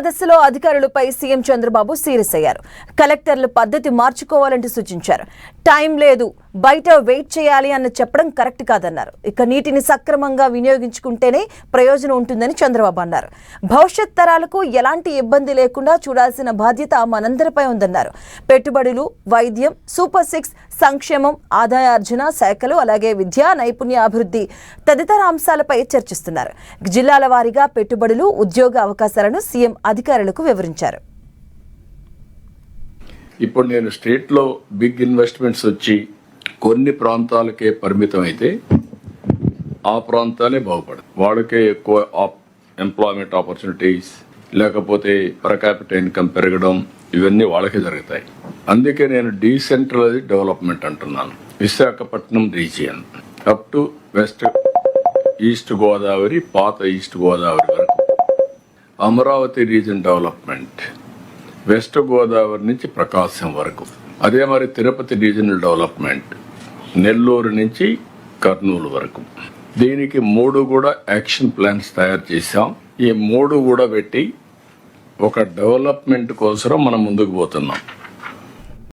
దశలో అధికారులపై CM Chandrababu serious అయ్యారు. కలెక్టర్లు పద్ధతి మార్చుకోవాలంటూ సూచించారు. టైం లేదు, బయట వెయిట్ చేయాలి అన్న చెప్పడం కరెక్ట్ కాదన్నారు. ఇక నీటిని సక్రమంగా వినియోగించుకుంటేనే ప్రయోజనం ఉంటుందని చంద్రబాబు అన్నారు. భవిష్యత్ తరాలకు ఎలాంటి ఇబ్బంది లేకుండా చూడాల్సిన బాధ్యత మనందరిపై ఉందన్నారు. పెట్టుబడులు, వైద్యం, సూపర్ 6, సంక్షేమం, ఆదాయార్జన శాఖలు, అలాగే విద్యా నైపుణ్య అభివృద్ధి తదితర అంశాలపై చర్చిస్తున్నారు. జిల్లాల వారీగా పెట్టుబడులు, ఉద్యోగ అవకాశాలను సీఎం అధికారులకు వివరించారు. ఇప్పుడు నేను స్టేట్లో బిగ్ ఇన్వెస్ట్మెంట్స్ వచ్చి కొన్ని ప్రాంతాలకే పరిమితం అయితే ఆ ప్రాంతాలే బాగుపడదు. వాళ్ళకే ఎక్కువ ఎంప్లాయ్మెంట్ ఆపర్చునిటీస్, లేకపోతే పర్ క్యాపిటల్ ఇన్కమ్ పెరగడం, ఇవన్నీ వాళ్ళకే జరుగుతాయి. అందుకే నేను డీసెంట్రలైజ్డ్ డెవలప్మెంట్ అంటున్నాను. Visakhapatnam region up to west east Godavari, పాత ఈస్ట్ గోదావరి వరకు, Amaravati reason development west Godavari నుంచి ప్రకాశం వరకు, అదే మరి తిరుపతి రీజనల్ డెవలప్మెంట్ నెల్లూరు నుంచి కర్నూలు వరకు. దీనికి 3 కూడా యాక్షన్ ప్లాన్స్ తయారు చేశాం. ఈ 3 కూడా పెట్టి ఒక డెవలప్మెంట్ కోసం మనం ముందుకు పోతున్నాం.